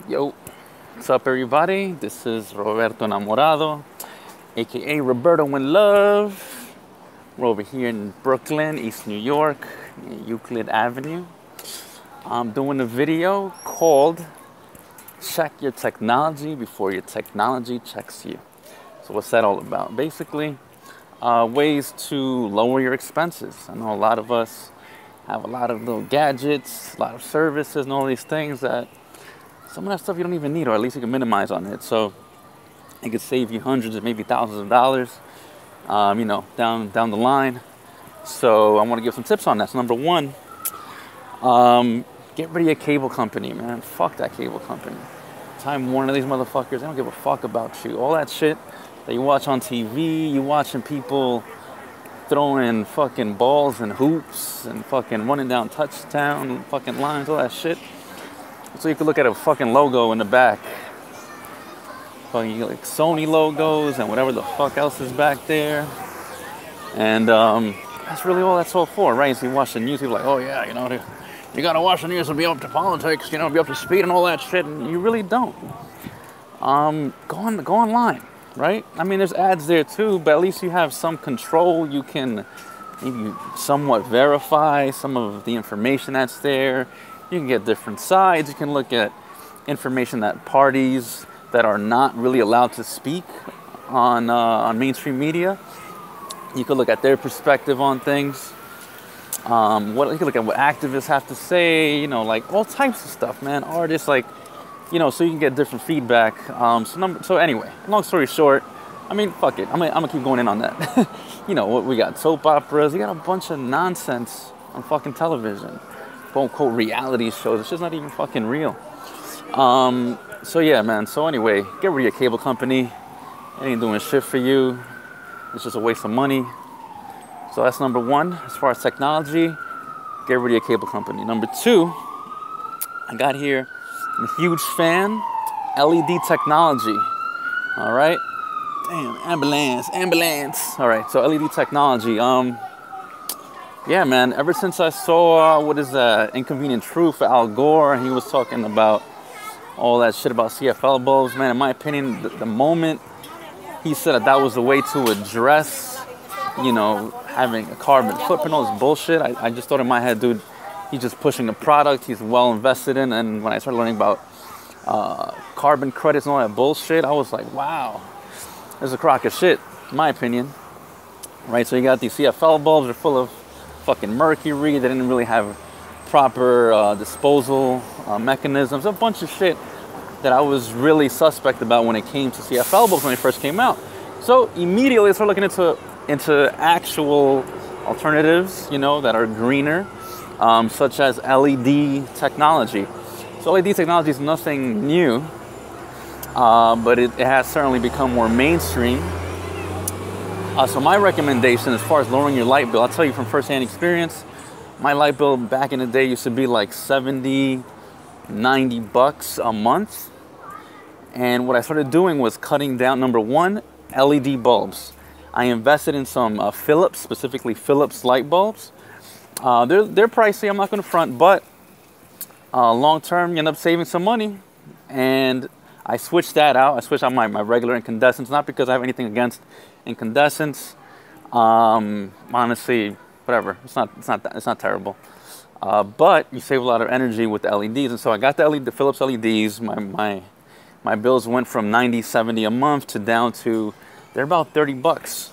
Yo, what's up everybody? This is Roberto Enamorado, aka RobertoInLove. We're over here in Brooklyn, East New York, Euclid Avenue. I'm doing a video called Check Your Technology Before Your Technology Checks You. So what's that all about? Basically, ways to lower your expenses. I know a lot of us have a lot of little gadgets, a lot of services and all these things that some of that stuff you don't even need, or at least you can minimize on it. So it could save you hundreds or maybe thousands of dollars, down the line. So I want to give some tips on that. So number one, get rid of your cable company, man. Fuck that cable company. Time Warner, these motherfuckers, they don't give a fuck about you. All that shit that you watch on TV, you watching people throwing fucking balls and hoops and fucking running down touchdown fucking lines, all that shit. So you can look at a fucking logo in the back. Fucking like Sony logos and whatever the fuck else is back there. And that's really all that's all for, right? So you watch the news, people are like, oh yeah, you gotta watch the news to be up to politics, be up to speed and all that shit. And you really don't. Go online, right? I mean, there's ads there too, but at least you have some control. You can maybe somewhat verify some of the information that's there. You can get different sides. You can look at information that parties that are not really allowed to speak on mainstream media. You can look at their perspective on things. You can look at what activists have to say. Like all types of stuff, man. Artists, so you can get different feedback. So anyway, long story short, I mean, fuck it. I'm gonna keep going in on that. What we got? Soap operas. You got a bunch of nonsense on fucking television. Quote unquote reality shows. It's just not even fucking real. So yeah, man. So anyway, get rid of your cable company. It ain't doing shit for you. It's just a waste of money. So that's number one. As far as technology, get rid of your cable company. Number two, I got here. I'm a huge fan. LED technology. All right. Damn, ambulance. All right. So LED technology. Yeah, man, ever since I saw, Inconvenient Truth for Al Gore, and he was talking about all that shit about CFL bulbs, man, in my opinion, the moment he said that was the way to address, having a carbon footprint, all this bullshit, I just thought in my head, dude, he's just pushing a product he's well invested in. And when I started learning about carbon credits and all that bullshit, I was like, wow, this is a crock of shit, in my opinion. Right, so you got these CFL bulbs, they're full of fucking mercury. They didn't really have proper disposal mechanisms. A bunch of shit that I was really suspect about when it came to CFL bulbs when they first came out. So immediately I started looking into actual alternatives, that are greener, such as LED technology. So LED technology is nothing new, but it has certainly become more mainstream. So my recommendation as far as lowering your light bill, I'll tell you from firsthand experience, my light bill back in the day used to be like $70, $90 a month. And what I started doing was cutting down, number one, LED bulbs. I invested in some Philips, specifically Philips light bulbs. They're pricey, I'm not gonna front, but long term you end up saving some money. And I switched that out. I switched out my regular incandescents, not because I have anything against incandescents. Honestly, whatever. It's not terrible. But you save a lot of energy with the LEDs, and so I got the Philips LEDs. My bills went from $90, $70 a month to down to they're about $30.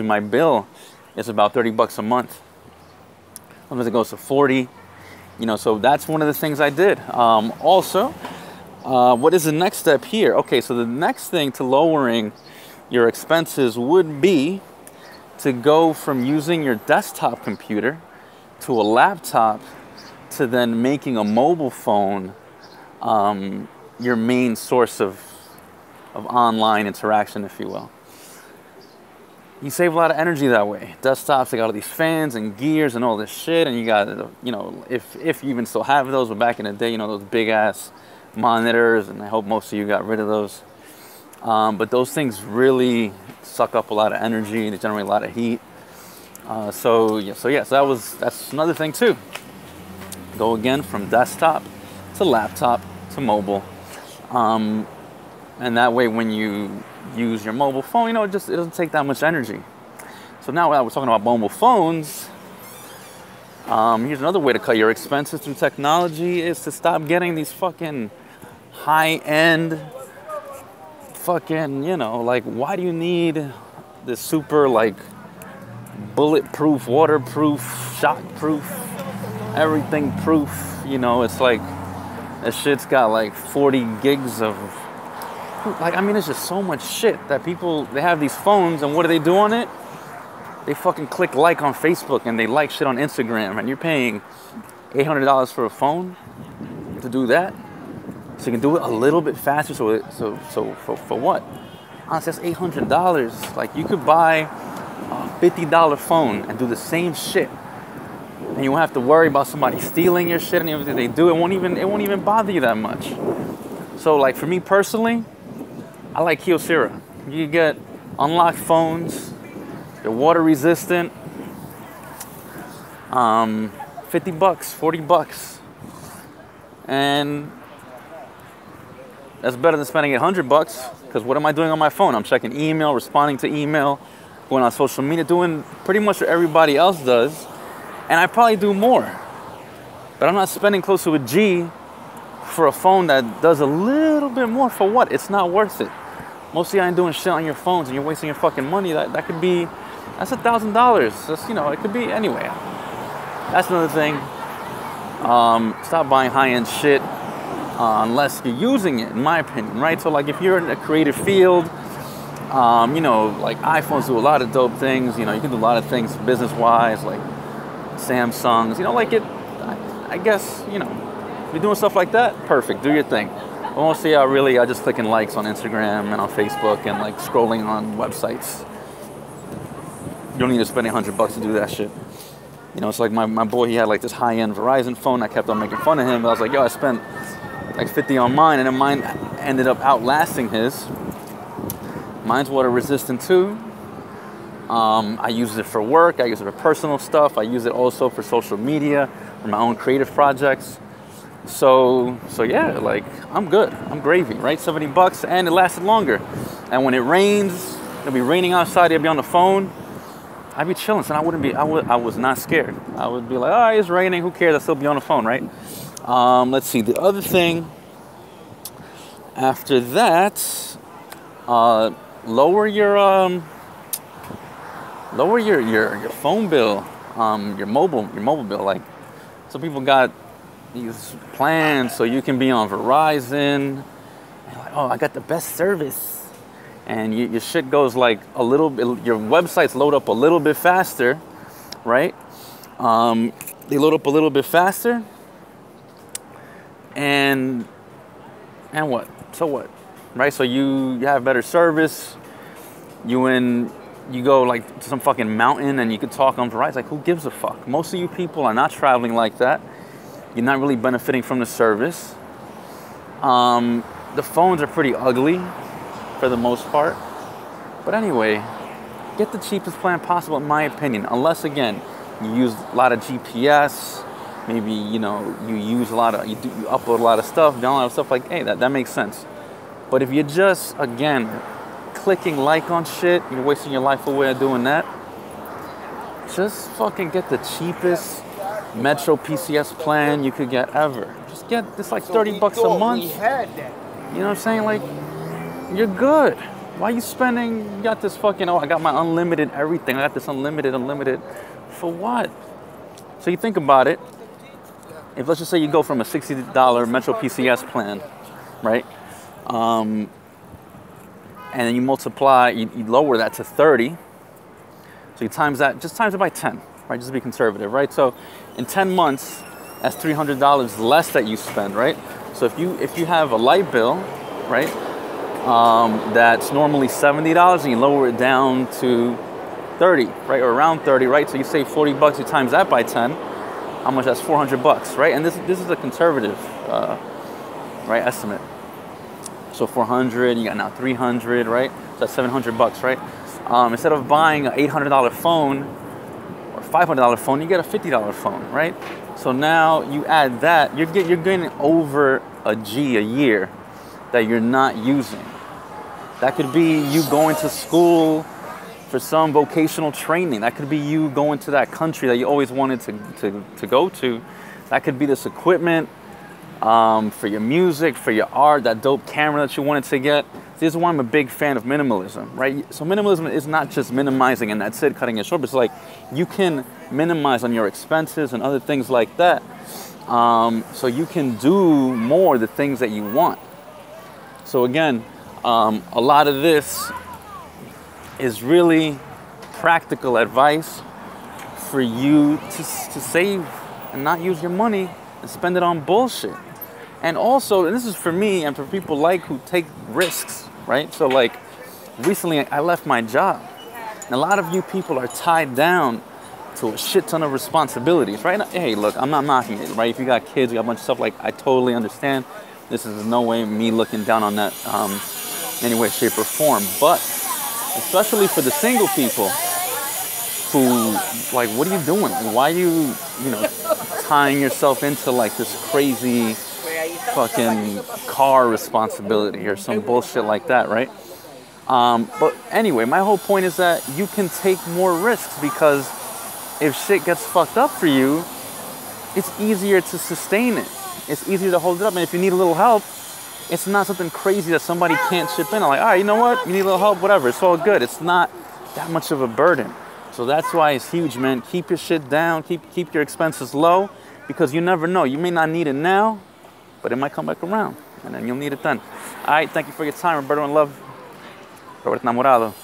My bill is about $30 a month. Sometimes it goes to 40. So that's one of the things I did. Also. What is the next step here? Okay, so the next thing to lowering your expenses would be to go from using your desktop computer to a laptop to then making a mobile phone your main source of online interaction, if you will. You save a lot of energy that way. Desktops, they got all these fans and gears and all this shit, and you got, if you even still have those, but back in the day, those big ass monitors, and I hope most of you got rid of those. But those things really suck up a lot of energy. They generate a lot of heat. So that's another thing too. Go again from desktop to laptop to mobile. And that way when you use your mobile phone, you know, it doesn't take that much energy. So now that we're talking about mobile phones, here's another way to cut your expenses through technology is to stop getting these fucking high-end fucking, you know, like, why do you need this super, like, bulletproof, waterproof, shockproof, everything proof? You know, it's like, that shit's got like 40 gigs of, like, I mean, it's just so much shit that people, they have these phones, and what do they do on it? They fucking click like on Facebook, and they like shit on Instagram, and you're paying $800 for a phone to do that? So you can do it a little bit faster, so for what? Honestly, that's $800. Like, you could buy a $50 phone and do the same shit, and you won't have to worry about somebody stealing your shit and everything they do. It won't even bother you that much. So, like, for me personally, I like Kyocera. You get unlocked phones, they're water resistant, $50, $40, and that's better than spending $100. Because what am I doing on my phone? I'm checking email, responding to email, going on social media, doing pretty much what everybody else does. And I probably do more. But I'm not spending close to a G for a phone that does a little bit more. For what? It's not worth it. Most of you ain't doing shit on your phones and you're wasting your fucking money. That could be, that's $1,000. That's, you know, it could be, anyway. That's another thing. Stop buying high-end shit unless you're using it, in my opinion, right? So, like, if you're in a creative field, you know, like, iPhones do a lot of dope things. You know, you can do a lot of things business-wise, like Samsungs, you know, like, I guess, you know, if you're doing stuff like that, perfect, do your thing. I won't see how really I just clicking likes on Instagram and on Facebook and, like, scrolling on websites. You don't need to spend $100 to do that shit. You know, it's like my boy, he had like this high-end Verizon phone. I kept on making fun of him, but I was like, yo, I spent like 50 on mine, and then mine ended up outlasting his. Mine's water resistant too. I use it for work. I use it for personal stuff. I use it also for social media, for my own creative projects. So yeah, like, I'm good. I'm gravy, right? $70, and it lasted longer. And when it rains, it'll be raining outside. It'll be on the phone. I'd be chilling, so I was not scared. I would be like, oh, it's raining, who cares? I'll still be on the phone, right? Let's see, the other thing after that, lower your phone bill, your mobile bill. Like, some people got these plans so you can be on Verizon, and like, oh, I got the best service. And your shit goes like a little bit, your websites load up a little bit faster, right? They load up a little bit faster. And what? So what? Right? So you have better service. You go like to some fucking mountain and you could talk on Verizon. Like, who gives a fuck? Most of you people are not traveling like that. You're not really benefiting from the service. The phones are pretty ugly for the most part. But anyway, get the cheapest plan possible, in my opinion. Unless, again, you use a lot of GPS, maybe, you know, you upload a lot of stuff, download a lot of stuff, like, hey, that makes sense. But if you're just, again, clicking like on shit, you're wasting your life away doing that, just fucking get the cheapest Metro PCS plan you could get ever. Just get this, like, $30 a month. You know what I'm saying? Like, you're good. Why are you spending, you got this fucking, oh, I got my unlimited everything. I got this unlimited. For what? So you think about it. If, let's just say you go from a $60 Metro PCS plan, right? And then you multiply, you lower that to 30. So you times that, just times it by 10, right? Just to be conservative, right? So in 10 months, that's $300 less that you spend, right? So if you have a light bill, right? That's normally $70 and you lower it down to 30, right? Or around 30, right? So you save $40, you times that by 10. How much? That's $400, right? And this is a conservative, right, estimate. So 400, you got now 300, right? So that's $700, right? Instead of buying an $800 phone or $500 phone, you get a $50 phone, right? So now you add that, you're getting over a G a year that you're not using. That could be you going to school for some vocational training. That could be you going to that country that you always wanted to go to. That could be this equipment for your music, for your art, that dope camera that you wanted to get. This is why I'm a big fan of minimalism, right? So minimalism is not just minimizing and that's it, cutting it short, but it's like you can minimize on your expenses and other things like that. So you can do more the things that you want. So again, a lot of this is really practical advice for you to save and not use your money and spend it on bullshit. And also, and this is for me and for people like who take risks, right? So like recently I left my job. And a lot of you people are tied down to a shit ton of responsibilities, right? Hey, look, I'm not knocking it, right? If you got kids, you got a bunch of stuff, like I totally understand. This is no way me looking down on that any way, shape, or form. But especially for the single people who, like, what are you doing? Why are you tying yourself into like this crazy fucking car responsibility or some bullshit like that, right? But anyway, my whole point is that you can take more risks because if shit gets fucked up for you, it's easier to sustain it. It's easier to hold it up. And if you need a little help, it's not something crazy that somebody can't chip in. I'm like, all right, you know what? You need a little help, whatever. It's all good. It's not that much of a burden. So that's why it's huge, man. Keep your shit down. Keep your expenses low because you never know. You may not need it now, but it might come back around and then you'll need it then. All right, thank you for your time. Roberto in Love. Roberto Enamorado.